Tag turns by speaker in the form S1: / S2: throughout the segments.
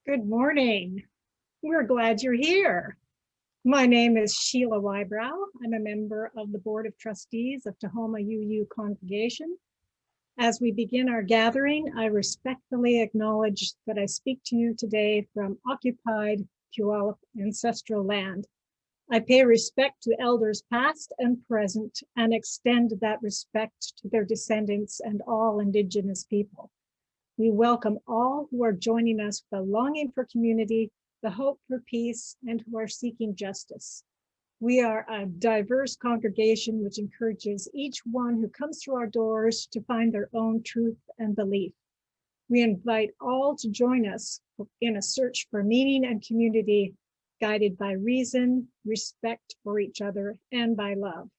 S1: Good morning. We're glad you're here. My name is Sheila Wybrow. I'm a member of the Board of Trustees of Tahoma UU Congregation. As we begin our gathering, I respectfully acknowledge that I speak to you today from occupied Puyallup ancestral land. I pay respect to elders past and present and extend that respect to their descendants and all Indigenous people. We welcome all who are joining us with a longing for community, the hope for peace, and who are seeking justice. We are a diverse congregation which encourages each one who comes through our doors to find their own truth and belief. We invite all to join us in a search for meaning and community, guided by reason, respect for each other, and by love.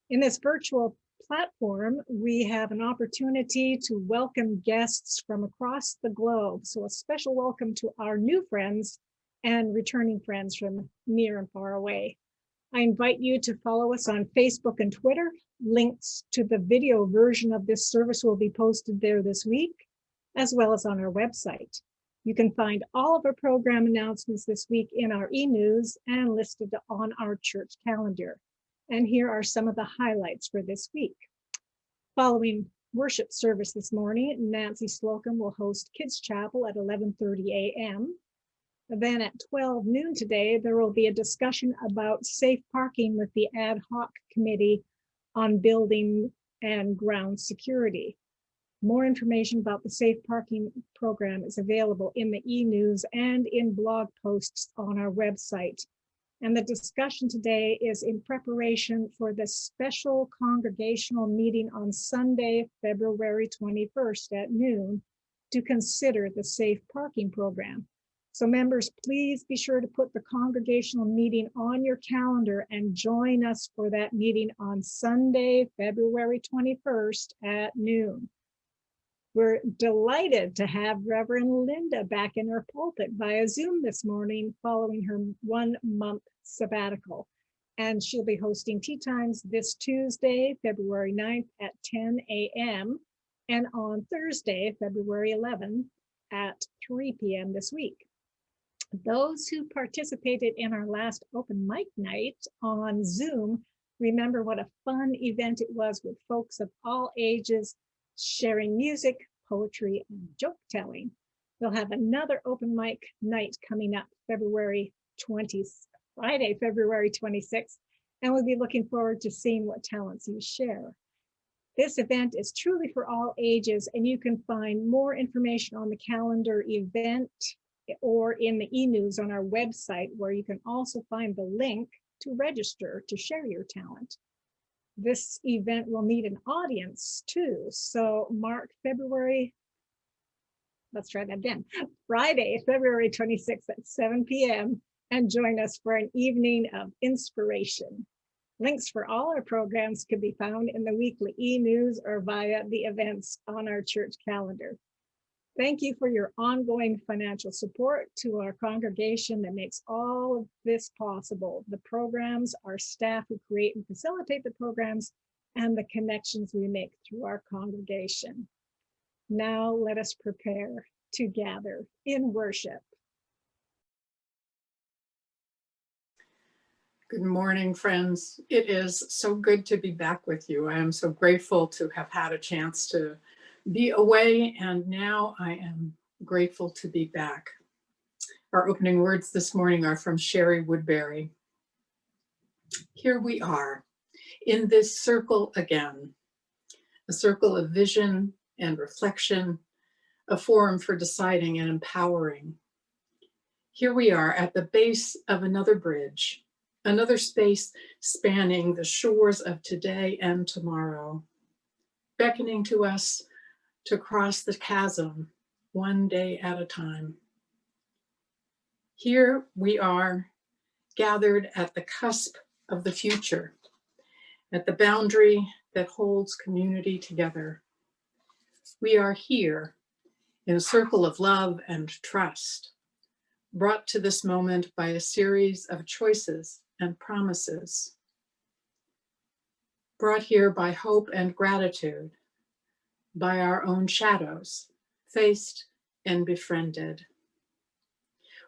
S1: In this virtual platform, we have an opportunity to welcome guests from across the globe. So a special welcome to our new friends and returning friends from near and far away. I invite you to follow us on Facebook and Twitter. Links to the video version of this service will be posted there this week, as well as on our website. You can find all of our program announcements this week in our e-news and listed on our church calendar. And here are some of the highlights for this week. Following worship service this morning, Nancy Slocum will host Kids Chapel at 11:30 a.m. Then at 12 noon today, there will be a discussion about safe parking with the ad hoc committee on building and ground security. More information about the safe parking program is available in the e-news and in blog posts on our website. And the discussion today is in preparation for the special congregational meeting on Sunday, February 21st at noon to consider the safe parking program. So members, please be sure to put the congregational meeting on your calendar and join us for that meeting on Sunday, February 21st at noon. We're delighted to have Reverend Linda back in her pulpit via Zoom this morning following her 1-month sabbatical. And she'll be hosting tea times this Tuesday, February 9th at 10 a.m. and on Thursday, February 11th at 3 p.m. this week. Those who participated in our last open mic night on Zoom remember what a fun event it was with folks of all ages sharing music, poetry, and joke telling. We'll have another open mic night coming up Friday, February 26th, and we'll be looking forward to seeing what talents you share. This event is truly for all ages, and you can find more information on the calendar event or in the e-news on our website, where you can also find the link to register to share your talent. This event will need an audience too. So mark Friday, February 26th at 7 p.m. and join us for an evening of inspiration. Links for all our programs can be found in the weekly e-news or via the events on our church calendar. Thank you for your ongoing financial support to our congregation that makes all of this possible. The programs, our staff who create and facilitate the programs, and the connections we make through our congregation. Now let us prepare to gather in worship.
S2: Good morning, friends. It is so good to be back with you. I am so grateful to have had a chance to be away, and now I am grateful to be back. Our opening words this morning are from Sherry Woodbury. Here we are, in this circle again, a circle of vision and reflection, a forum for deciding and empowering. Here we are at the base of another bridge, another space spanning the shores of today and tomorrow, beckoning to us to cross the chasm one day at a time. Here we are, gathered at the cusp of the future, at the boundary that holds community together. We are here in a circle of love and trust, brought to this moment by a series of choices and promises, brought here by hope and gratitude, by our own shadows, faced and befriended.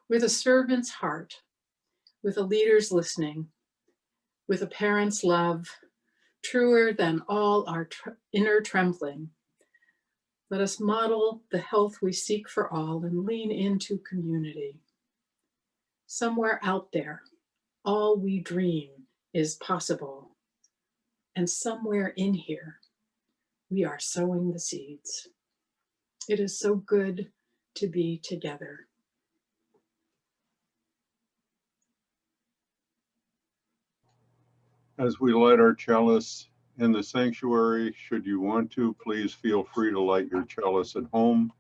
S2: with a servant's heart, with a leader's listening, with a parent's love, truer than all our inner trembling. Let us model the health we seek for all and lean into community. Somewhere out there, all we dream is possible. And somewhere in here, we are sowing the seeds. It is so good to be together.
S3: As we light our chalice in the sanctuary, should you want to, please feel free to light your chalice at home.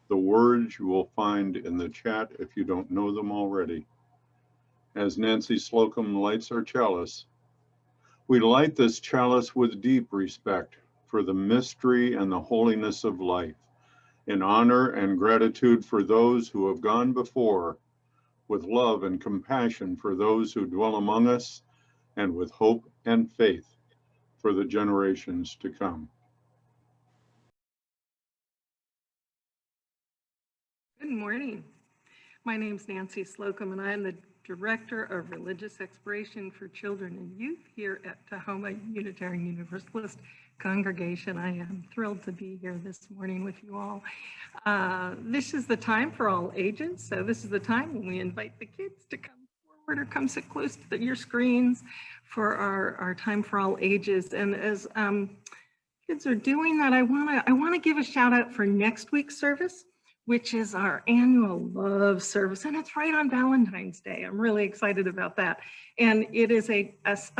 S3: The words you will find in the chat if you don't know them already. As Nancy Slocum lights our chalice, we light this chalice with deep respect for the mystery and the holiness of life, in honor and gratitude for those who have gone before, with love and compassion for those who dwell among us, and with hope and faith for the generations to come.
S4: Good morning. My name is Nancy Slocum, and I am the Director of Religious Exploration for Children and Youth here at Tahoma Unitarian Universalist congregation. I am thrilled to be here this morning with you all. This is the time for all ages, so this is the time when we invite the kids to come forward or come sit close to your screens for our time for all ages. And as kids are doing that, I want to give a shout out for next week's service, which is our annual love service, and it's right on Valentine's Day. I'm really excited about that. And it is a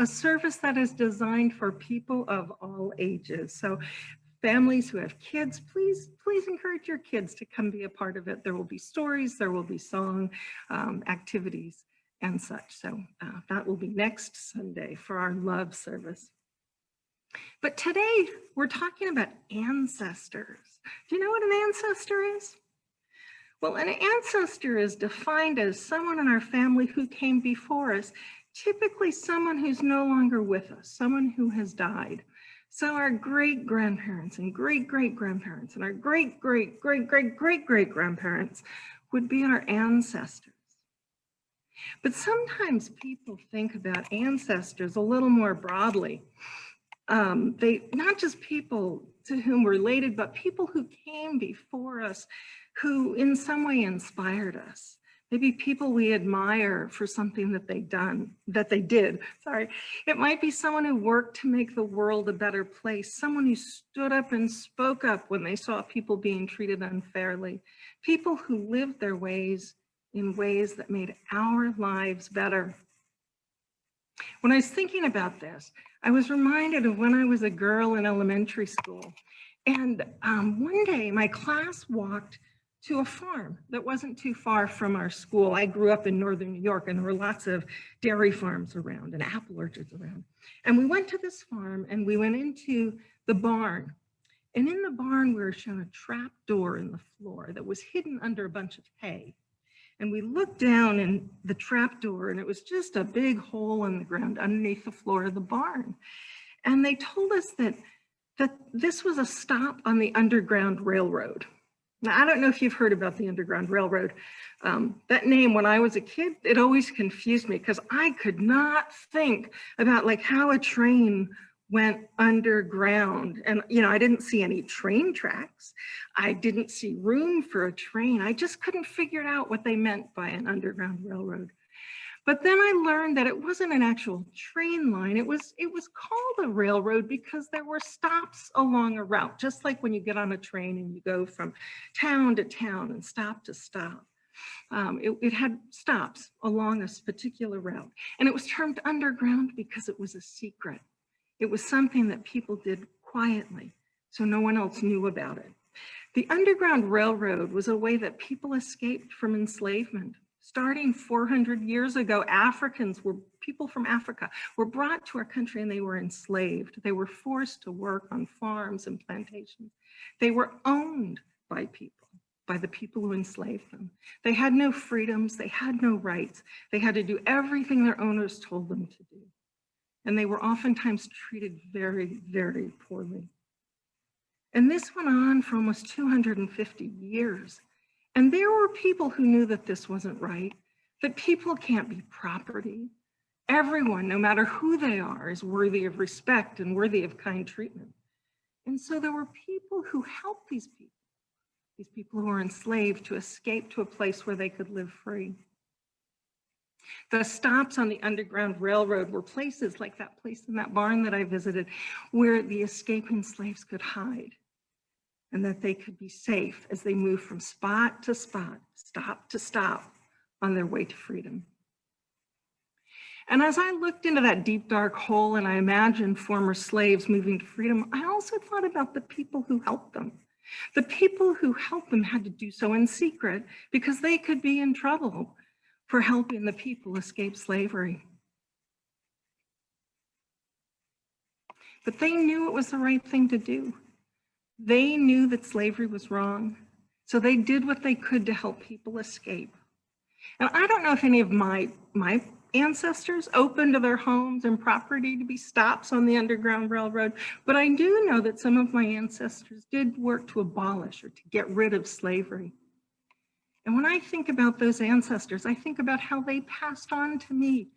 S4: service that is designed for people of all ages. So families who have kids, please encourage your kids to come be a part of it. There will be stories, there will be song, activities, and such. So that will be next Sunday for our love service. But today we're talking about ancestors. Do you know what an ancestor is? Well, an ancestor is defined as someone in our family who came before us, typically someone who's no longer with us, someone who has died. So our great-grandparents and great-great-grandparents and our great-great-great-great-great-great-grandparents would be our ancestors. But sometimes people think about ancestors a little more broadly. Not just people to whom we're related, but people who came before us, who in some way inspired us. Maybe people we admire for something that they did. Sorry. It might be someone who worked to make the world a better place, someone who stood up and spoke up when they saw people being treated unfairly, people who lived their ways in ways that made our lives better. When I was thinking about this, I was reminded of when I was a girl in elementary school. And one day my class walked to a farm that wasn't too far from our school. I grew up in northern New York, and there were lots of dairy farms around and apple orchards around. And we went to this farm and we went into the barn. And in the barn, we were shown a trap door in the floor that was hidden under a bunch of hay. And we looked down in the trap door, and it was just a big hole in the ground underneath the floor of the barn. And they told us that this was a stop on the Underground Railroad. Now, I don't know if you've heard about the Underground Railroad. That name, when I was a kid, it always confused me because I could not think about like how a train went underground. And, you know, I didn't see any train tracks. I didn't see room for a train. I just couldn't figure out what they meant by an underground railroad. But then I learned that it wasn't an actual train line. It was called a railroad because there were stops along a route, just like when you get on a train and you go from town to town and stop to stop. It had stops along this particular route. And it was termed underground because it was a secret. It was something that people did quietly, so no one else knew about it. The Underground Railroad was a way that people escaped from enslavement. Starting 400 years ago, people from Africa were brought to our country and they were enslaved. They were forced to work on farms and plantations. They were owned by people, by the people who enslaved them. They had no freedoms, they had no rights. They had to do everything their owners told them to do. And they were oftentimes treated very, very poorly. And this went on for almost 250 years. And there were people who knew that this wasn't right, that people can't be property. Everyone, no matter who they are, is worthy of respect and worthy of kind treatment. And so there were people who helped these people who were enslaved, to escape to a place where they could live free. The stops on the Underground Railroad were places like that place in that barn that I visited, where the escaping slaves could hide, and that they could be safe as they moved from spot to spot, stop to stop on their way to freedom. And as I looked into that deep, dark hole and I imagined former slaves moving to freedom, I also thought about the people who helped them. The people who helped them had to do so in secret because they could be in trouble for helping the people escape slavery. But they knew it was the right thing to do. They knew that slavery was wrong, so they did what they could to help people escape. And I don't know if any of my ancestors opened their homes and property to be stops on the Underground Railroad, but I do know that some of my ancestors did work to abolish or to get rid of slavery. And when I think about those ancestors, I think about how they passed on to me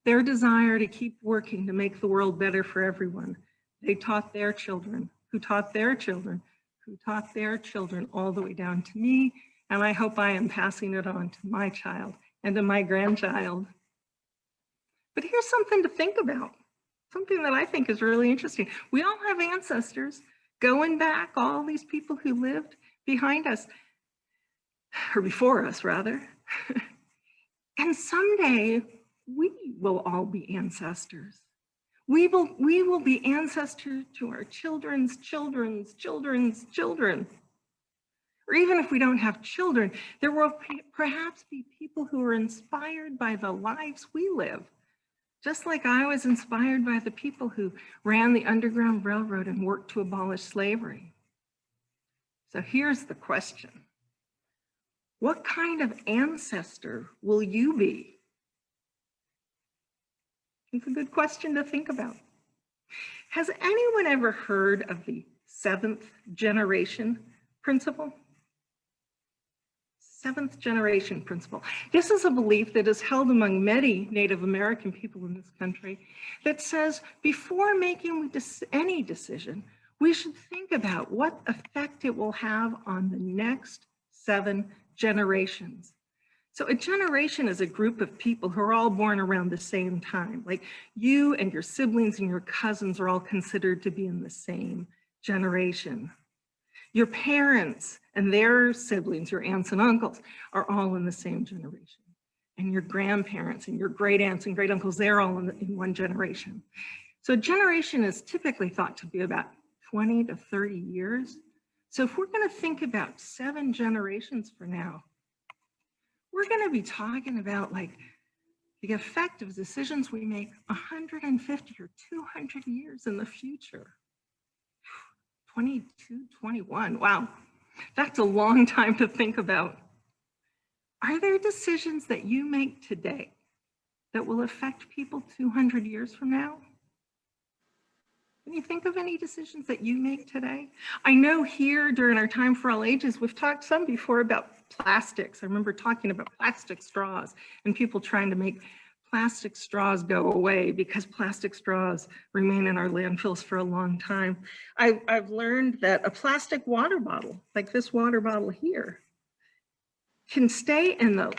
S4: their desire to keep working to make the world better for everyone. They taught their children, who taught their children, who taught their children, all the way down to me. And I hope I am passing it on to my child and to my grandchild. But here's something to think about, something that I think is really interesting. We all have ancestors going back, all these people who lived behind us, or before us rather. And someday we will all be ancestors. We will be ancestors to our children's children's children's children. Or even if we don't have children, there will perhaps be people who are inspired by the lives we live. Just like I was inspired by the people who ran the Underground Railroad and worked to abolish slavery. So here's the question. What kind of ancestor will you be? It's a good question to think about. Has anyone ever heard of the 7th generation principle? 7th generation principle. This is a belief that is held among many Native American people in this country that says before making any decision, we should think about what effect it will have on the next 7 generations. So a generation is a group of people who are all born around the same time. Like you and your siblings and your cousins are all considered to be in the same generation. Your parents and their siblings, your aunts and uncles, are all in the same generation. And your grandparents and your great aunts and great uncles, they're all in one generation. So a generation is typically thought to be about 20 to 30 years. So if we're going to think about 7 generations from now, we're going to be talking about like the effect of decisions we make 150 or 200 years in the future. 22, 21, wow, that's a long time to think about. Are there decisions that you make today that will affect people 200 years from now? Can you think of any decisions that you make today? I know here during our Time for All Ages, we've talked some before about plastics. I remember talking about plastic straws and people trying to make plastic straws go away because plastic straws remain in our landfills for a long time. I've learned that a plastic water bottle, like this water bottle here, can stay in the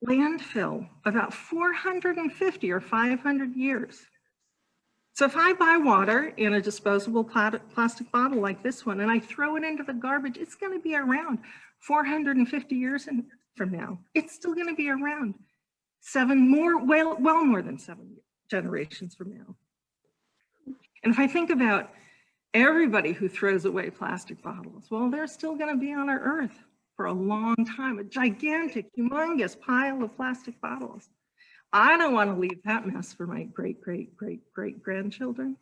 S4: landfill about 450 or 500 years. So if I buy water in a disposable plastic bottle like this one and I throw it into the garbage, it's going to be around 450 years from now. It's still going to be around well more than 7 generations from now. And if I think about everybody who throws away plastic bottles, well, they're still going to be on our earth for a long time, a gigantic, humongous pile of plastic bottles. I don't want to leave that mess for my great, great, great, great grandchildren.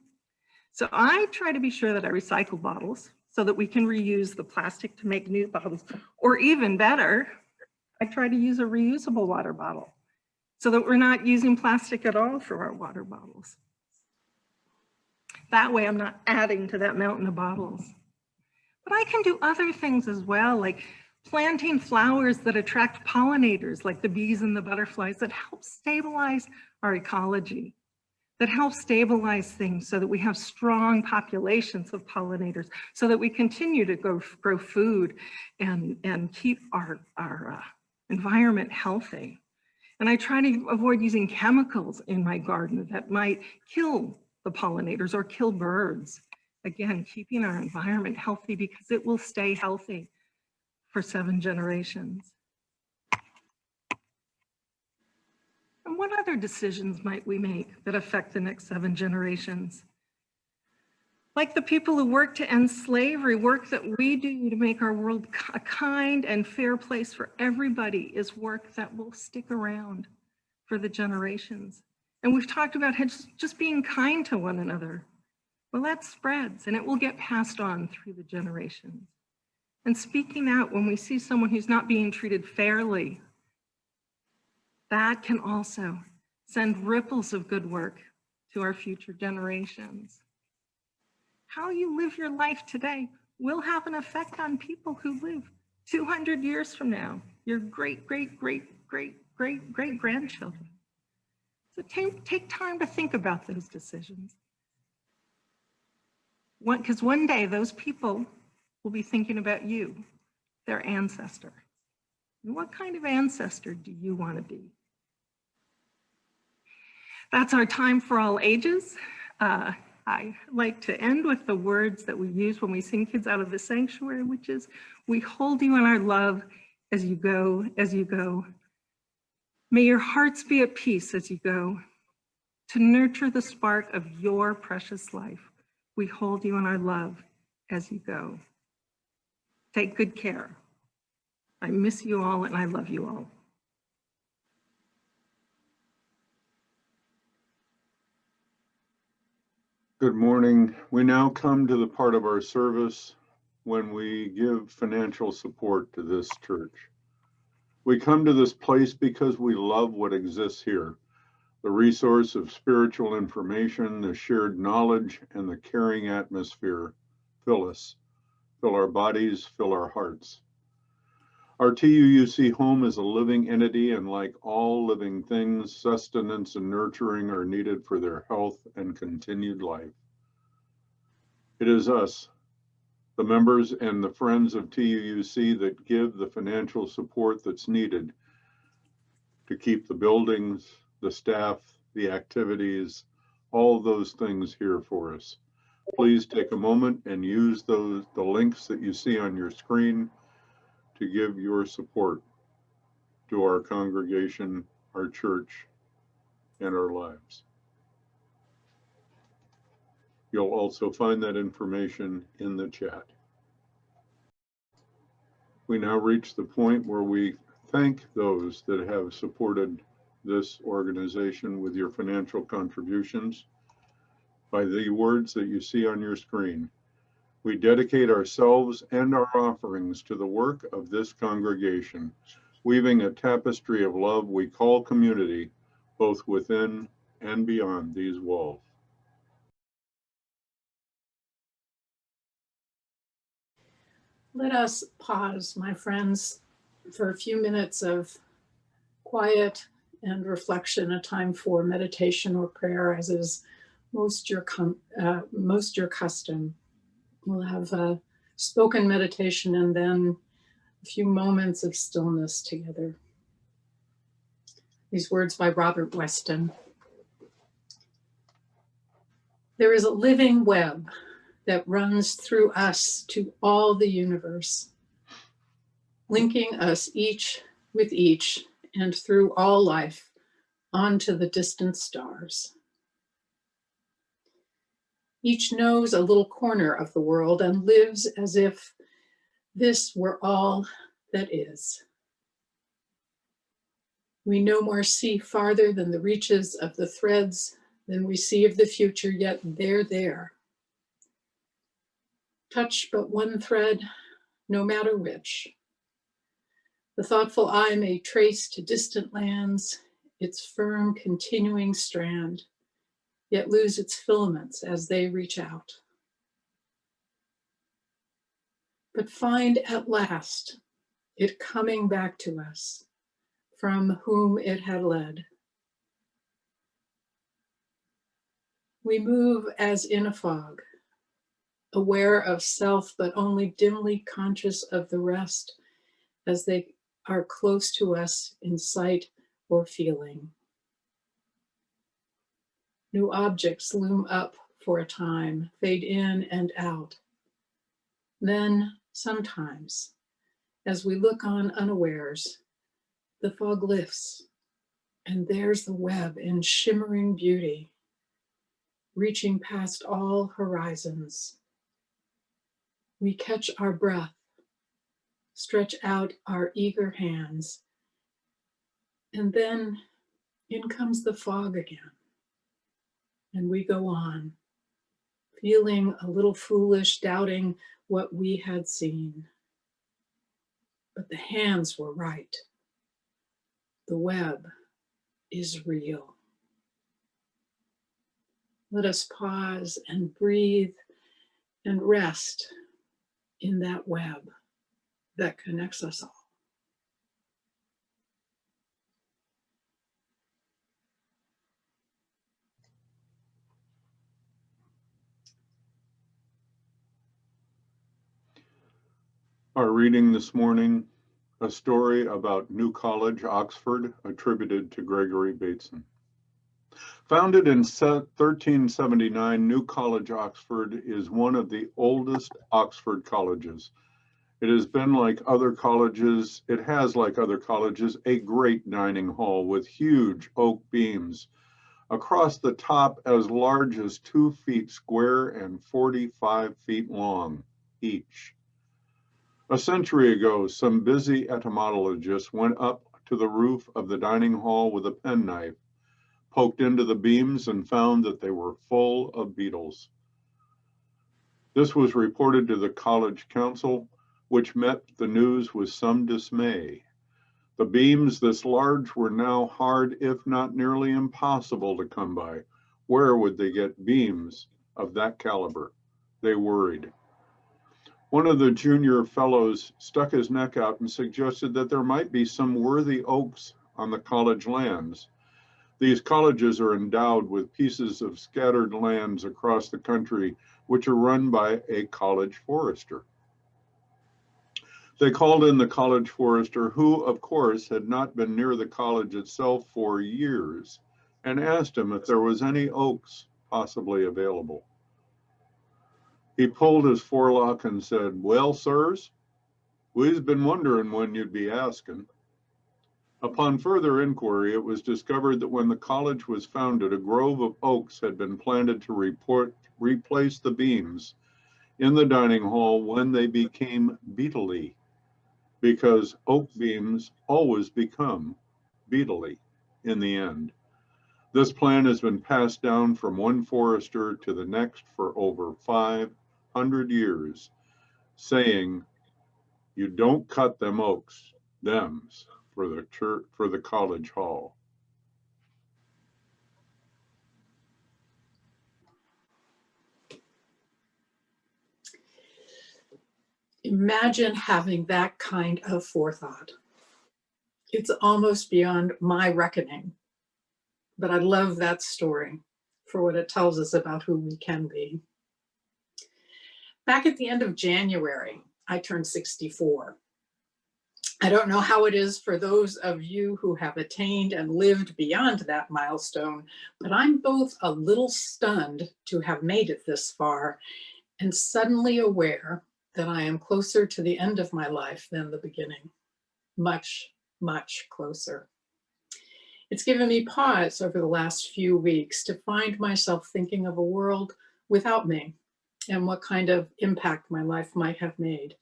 S4: So I try to be sure that I recycle bottles so that we can reuse the plastic to make new bottles. Or even better, I try to use a reusable water bottle so that we're not using plastic at all for our water bottles. That way I'm not adding to that mountain of bottles. But I can do other things as well, like planting flowers that attract pollinators like the bees and the butterflies that help stabilize our ecology, that help stabilize things so that we have strong populations of pollinators, so that we continue to grow food and keep our environment healthy. And I try to avoid using chemicals in my garden that might kill the pollinators or kill birds. Again, keeping our environment healthy because it will stay healthy for 7 generations. And what other decisions might we make that affect the next 7 generations? Like the people who work to end slavery, work that we do to make our world a kind and fair place for everybody is work that will stick around for the generations. And we've talked about just being kind to one another. Well, that spreads and it will get passed on through the generations. And speaking out when we see someone who's not being treated fairly, that can also send ripples of good work to our future generations. How you live your life today will have an effect on people who live 200 years from now, your great, great, great, great, great, great grandchildren. So take time to think about those decisions. Because one day those people will be thinking about you, their ancestor. And what kind of ancestor do you want to be? That's our time for all ages. I like to end with the words that we use when we sing kids out of the sanctuary, which is, we hold you in our love as you go, as you go. May your hearts be at peace as you go. To nurture the spark of your precious life, we hold you in our love as you go. Take good care. I miss you all and I love you all.
S3: Good morning. We now come to the part of our service when we give financial support to this church. We come to this place because we love what exists here, the resource of spiritual information, the shared knowledge, and the caring atmosphere fill us, fill our bodies, fill our hearts. Our TUUC home is a living entity, and like all living things, sustenance and nurturing are needed for their health and continued life. It is us, the members and the friends of TUUC, that give the financial support that's needed to keep the buildings, the staff, the activities, all those things here for us. Please take a moment and use the links that you see on your screen to give your support to our congregation, our church, and our lives. You'll also find that information in the chat. We now reach the point where we thank those that have supported this organization with your financial contributions by the words that you see on your screen. We dedicate ourselves and our offerings to the work of this congregation, weaving a tapestry of love we call community, both within and beyond these walls.
S2: Let us pause, my friends, for a few minutes of quiet and reflection, a time for meditation or prayer, as is most your custom. We'll have a spoken meditation and then a few moments of stillness together. These words by Robert Weston. There is a living web that runs through us to all the universe, linking us each with each and through all life onto the distant stars. Each knows a little corner of the world and lives as if this were all that is. We no more see farther than the reaches of the threads than we see of the future, yet they're there. Touch but one thread, no matter which. The thoughtful eye may trace to distant lands its firm, continuing strand, yet lose its filaments as they reach out. But find at last it coming back to us from whom it had led. We move as in a fog, aware of self, but only dimly conscious of the rest as they are close to us in sight or feeling. New objects loom up for a time, fade in and out. Then, sometimes, as we look on unawares, the fog lifts, and there's the web in shimmering beauty, reaching past all horizons. We catch our breath, stretch out our eager hands, and then in comes the fog again. And we go on, feeling a little foolish, doubting what we had seen. But the hands were right. The web is real. Let us pause and breathe and rest in that web that connects us all.
S3: Our reading this morning, a story about New College, Oxford, attributed to Gregory Bateson. Founded in 1379, New College, Oxford is one of the oldest Oxford colleges. It has like other colleges, a great dining hall with huge oak beams across the top as large as 2 feet square and 45 feet long each. A century ago, some busy etymologists went up to the roof of the dining hall with a penknife, poked into the beams, and found that they were full of beetles. This was reported to the college council, which met the news with some dismay. The beams this large were now hard, if not nearly impossible, to come by. Where would they get beams of that caliber? They worried. One of the junior fellows stuck his neck out and suggested that there might be some worthy oaks on the college lands. These colleges are endowed with pieces of scattered lands across the country, which are run by a college forester. They called in the college forester, who, of course, had not been near the college itself for years, and asked him if there was any oaks possibly available. He pulled his forelock and said, "Well, sirs, we've been wondering when you'd be asking." Upon further inquiry, it was discovered that when the college was founded, a grove of oaks had been planted to replace the beams in the dining hall when they became beetly, because oak beams always become beetly in the end. This plan has been passed down from one forester to the next for over 500 years, saying, "You don't cut them oaks, them's for the church, for the college hall."
S2: Imagine having that kind of forethought. It's almost beyond my reckoning, but I love that story for what it tells us about who we can be. Back at the end of January, I turned 64. I don't know how it is for those of you who have attained and lived beyond that milestone, but I'm both a little stunned to have made it this far and suddenly aware that I am closer to the end of my life than the beginning. Much, much closer. It's given me pause over the last few weeks to find myself thinking of a world without me and what kind of impact my life might have made.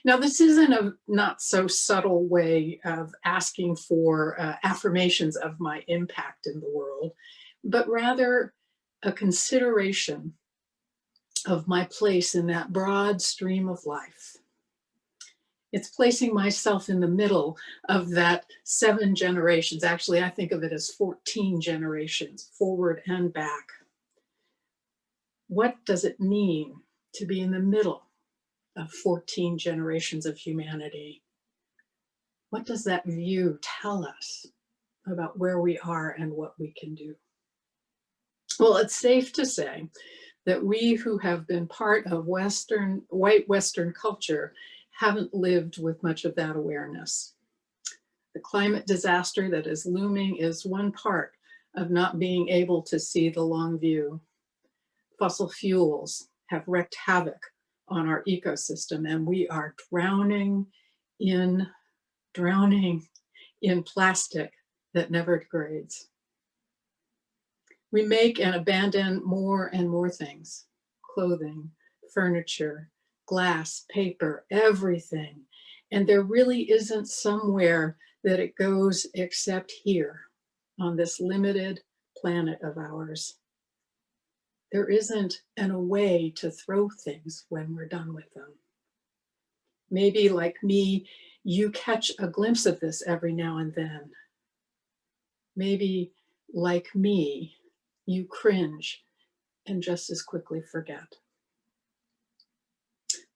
S2: Now, this isn't a not so subtle way of asking for affirmations of my impact in the world, but rather a consideration of my place in that broad stream of life. It's placing myself in the middle of that 7 generations. Actually, I think of it as 14 generations, forward and back. What does it mean to be in the middle of 14 generations of humanity? What does that view tell us about where we are and what we can do? Well, it's safe to say that we who have been part of white Western culture haven't lived with much of that awareness. The climate disaster that is looming is one part of not being able to see the long view. Fossil fuels have wreaked havoc on our ecosystem, and we are drowning in plastic that never degrades. We make and abandon more and more things: clothing, furniture, glass, paper, everything. And there really isn't somewhere that it goes except here on this limited planet of ours. There isn't a way to throw things when we're done with them. Maybe like me, you catch a glimpse of this every now and then. Maybe like me, you cringe and just as quickly forget.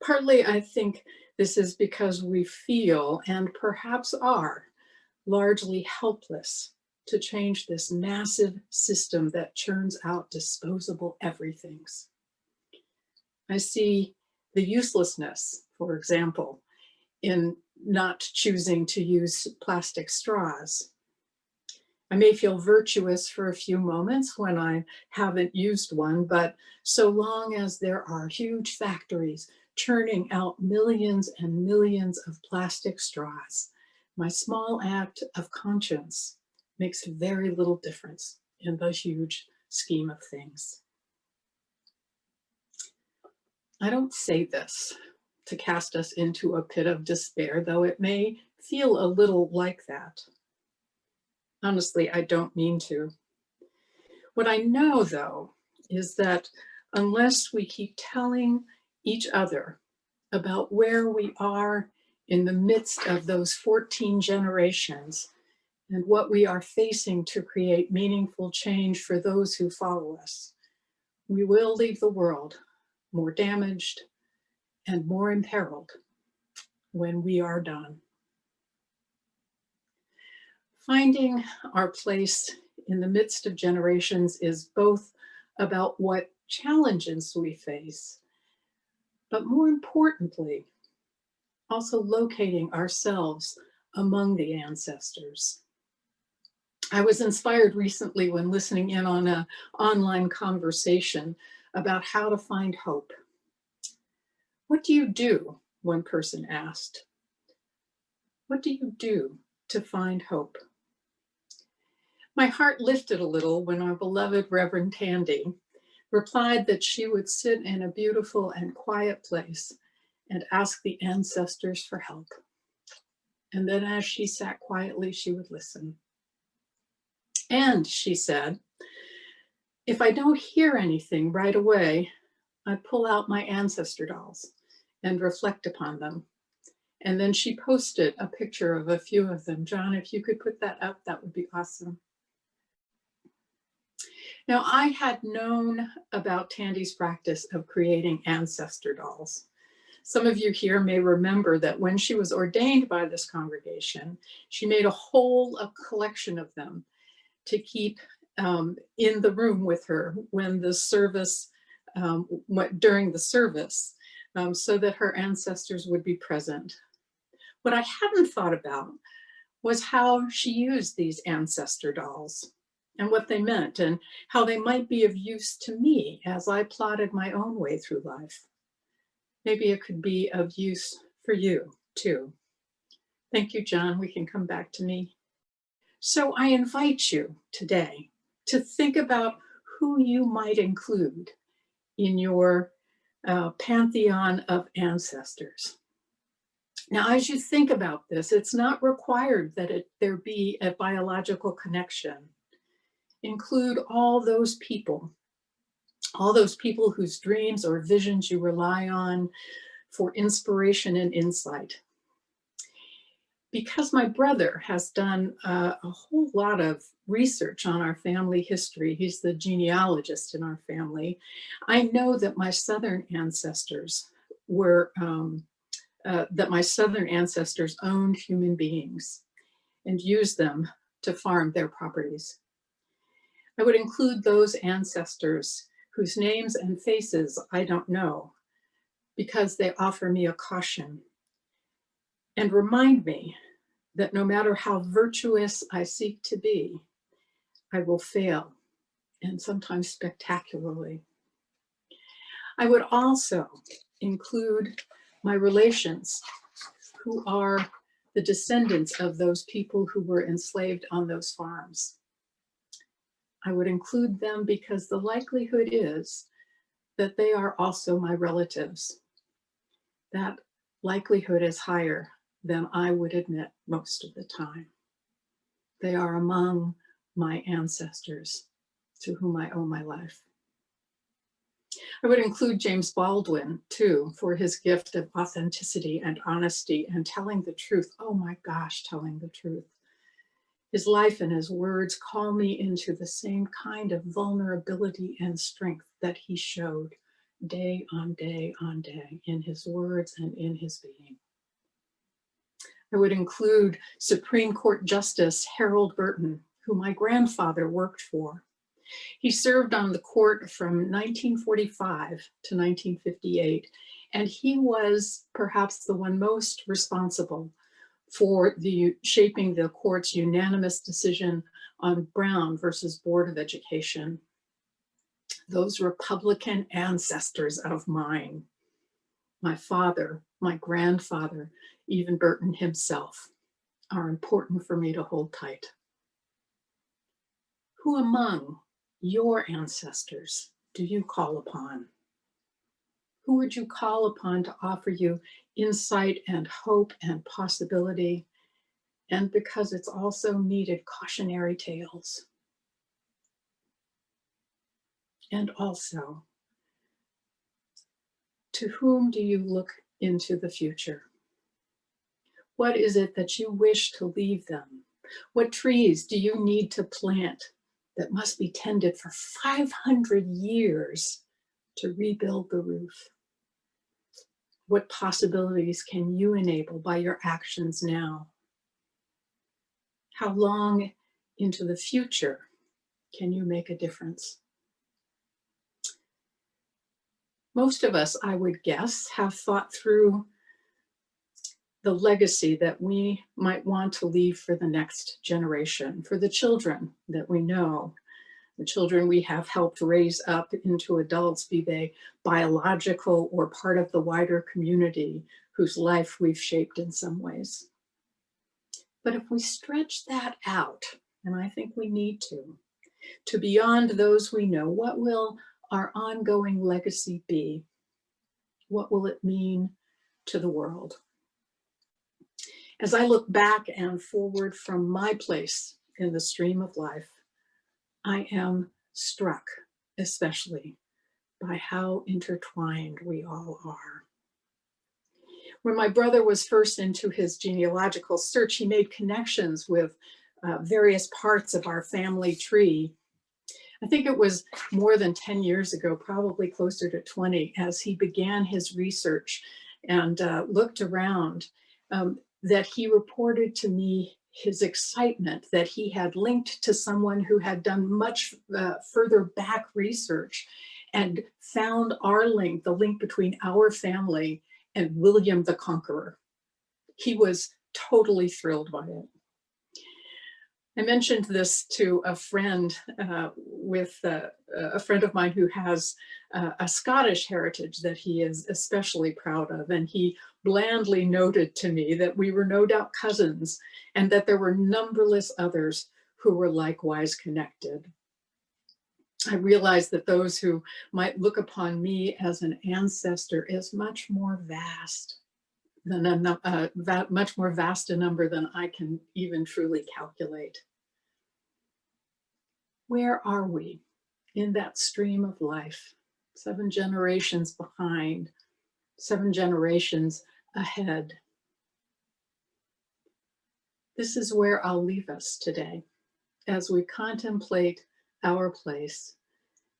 S2: Partly, I think this is because we feel, and perhaps are, largely helpless to change this massive system that churns out disposable everythings. I see the uselessness, for example, in not choosing to use plastic straws. I may feel virtuous for a few moments when I haven't used one, but so long as there are huge factories churning out millions and millions of plastic straws, my small act of conscience makes very little difference in the huge scheme of things. I don't say this to cast us into a pit of despair, though it may feel a little like that. Honestly, I don't mean to. What I know, though, is that unless we keep telling each other about where we are in the midst of those 14 generations and what we are facing to create meaningful change for those who follow us, we will leave the world more damaged and more imperiled when we are done. Finding our place in the midst of generations is both about what challenges we face, but more importantly, also locating ourselves among the ancestors. I was inspired recently when listening in on an online conversation about how to find hope. What do you do? One person asked. What do you do to find hope? My heart lifted a little when our beloved Reverend Tandy replied that she would sit in a beautiful and quiet place and ask the ancestors for help. And then as she sat quietly, she would listen. And she said, if I don't hear anything right away, I pull out my ancestor dolls and reflect upon them. And then she posted a picture of a few of them. John, if you could put that up, that would be awesome. Now, I had known about Tandy's practice of creating ancestor dolls. Some of you here may remember that when she was ordained by this congregation, she made a collection of them to keep in the room with her when the service, during the service, so that her ancestors would be present. What I hadn't thought about was how she used these ancestor dolls and what they meant and how they might be of use to me as I plotted my own way through life. Maybe it could be of use for you too. Thank you, John. We can come back to me. So I invite you today to think about who you might include in your pantheon of ancestors. Now, as you think about this, it's not required that there be a biological connection. Include all those people whose dreams or visions you rely on for inspiration and insight. Because my brother has done a whole lot of research on our family history, he's the genealogist in our family, I know that my Southern ancestors were that my Southern ancestors owned human beings and used them to farm their properties. I would include those ancestors whose names and faces I don't know, because they offer me a caution and remind me that no matter how virtuous I seek to be, I will fail, and sometimes spectacularly. I would also include my relations who are the descendants of those people who were enslaved on those farms. I would include them because the likelihood is that they are also my relatives. That likelihood is higher than I would admit most of the time. They are among my ancestors to whom I owe my life. I would include James Baldwin too, for his gift of authenticity and honesty and telling the truth. Oh my gosh, telling the truth. His life and his words call me into the same kind of vulnerability and strength that he showed day on day on day in his words and in his being. I would include Supreme Court Justice Harold Burton, who my grandfather worked for. He served on the court from 1945 to 1958, and he was perhaps the one most responsible for shaping the court's unanimous decision on Brown versus Board of Education. Those Republican ancestors of mine, my father, my grandfather, even Burton himself, are important for me to hold tight. Who among your ancestors do you call upon? Who would you call upon to offer you insight and hope and possibility? And because it's also needed, cautionary tales. And also, to whom do you look into the future? What is it that you wish to leave them? What trees do you need to plant that must be tended for 500 years to rebuild the roof? What possibilities can you enable by your actions now? How long into the future can you make a difference? Most of us, I would guess, have thought through the legacy that we might want to leave for the next generation, for the children that we know, the children we have helped raise up into adults, be they biological or part of the wider community whose life we've shaped in some ways. But if we stretch that out, and I think we need to beyond those we know, what will our ongoing legacy be? What will it mean to the world? As I look back and forward from my place in the stream of life, I am struck especially by how intertwined we all are. When my brother was first into his genealogical search, he made connections with various parts of our family tree. I think it was more than 10 years ago, probably closer to 20, as he began his research and looked around, that he reported to me his excitement that he had linked to someone who had done much further back research and found our link, the link between our family and William the Conqueror. He was totally thrilled by it. I mentioned this to a friend a friend of mine who has a Scottish heritage that he is especially proud of. And he blandly noted to me that we were no doubt cousins and that there were numberless others who were likewise connected. I realized that those who might look upon me as an ancestor is much more vast than much more vast a number than I can even truly calculate. Where are we in that stream of life? 7 generations behind, 7 generations ahead. This is where I'll leave us today as we contemplate our place,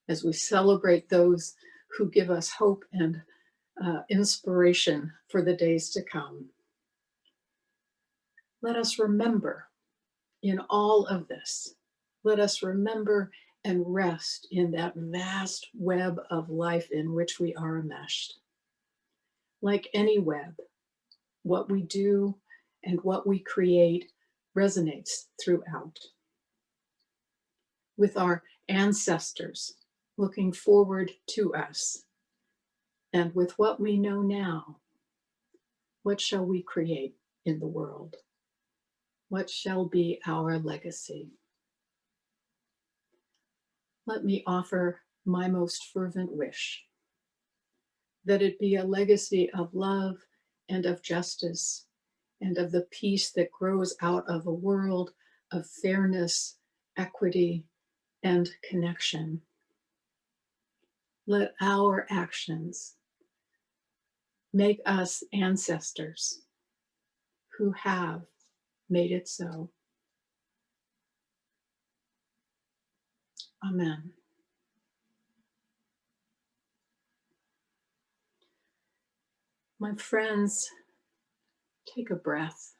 S2: as we celebrate those who give us hope and inspiration for the days to come. Let us remember in all of this, let us remember and rest in that vast web of life in which we are enmeshed. Like any web, what we do and what we create resonates throughout. With our ancestors looking forward to us, and with what we know now, what shall we create in the world? What shall be our legacy? Let me offer my most fervent wish that it be a legacy of love and of justice and of the peace that grows out of a world of fairness, equity, and connection. Let our actions make us ancestors who have made it so. Amen. My friends, take a breath.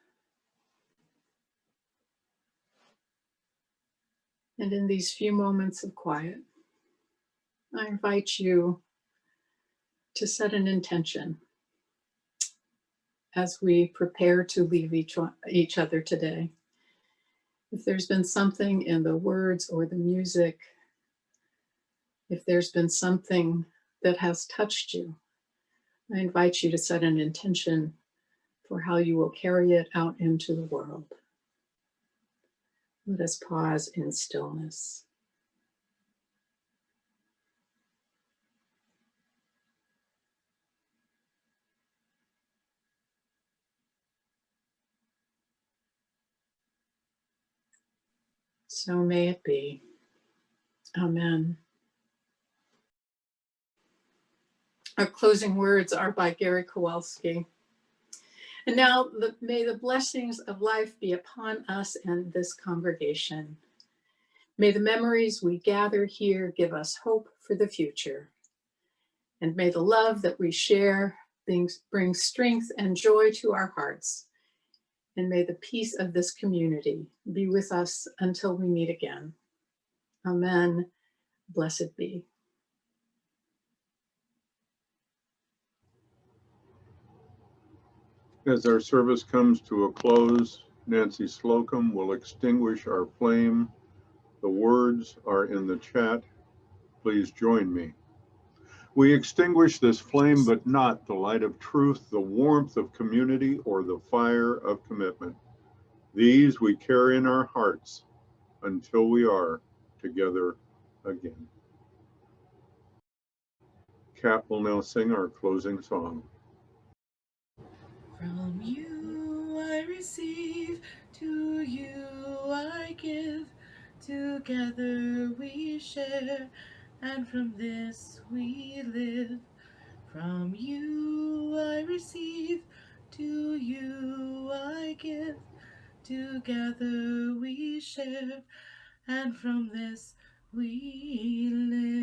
S2: And in these few moments of quiet, I invite you to set an intention as we prepare to leave each other today. If there's been something in the words or the music, if there's been something that has touched you, I invite you to set an intention for how you will carry it out into the world. Let us pause in stillness. So may it be. Amen. Our closing words are by Gary Kowalski. And now may the blessings of life be upon us and this congregation. May the memories we gather here give us hope for the future. And may the love that we share bring strength and joy to our hearts. And may the peace of this community be with us until we meet again. Amen. Blessed be.
S3: As our service comes to a close, Nancy Slocum will extinguish our flame. The words are in the chat. Please join me. We extinguish this flame, but not the light of truth, the warmth of community, or the fire of commitment. These we carry in our hearts until we are together again. Kat will now sing our closing song.
S5: From you I receive, to you I give, together we share, and from this we live. From you I receive, to you I give, together we share, and from this we live.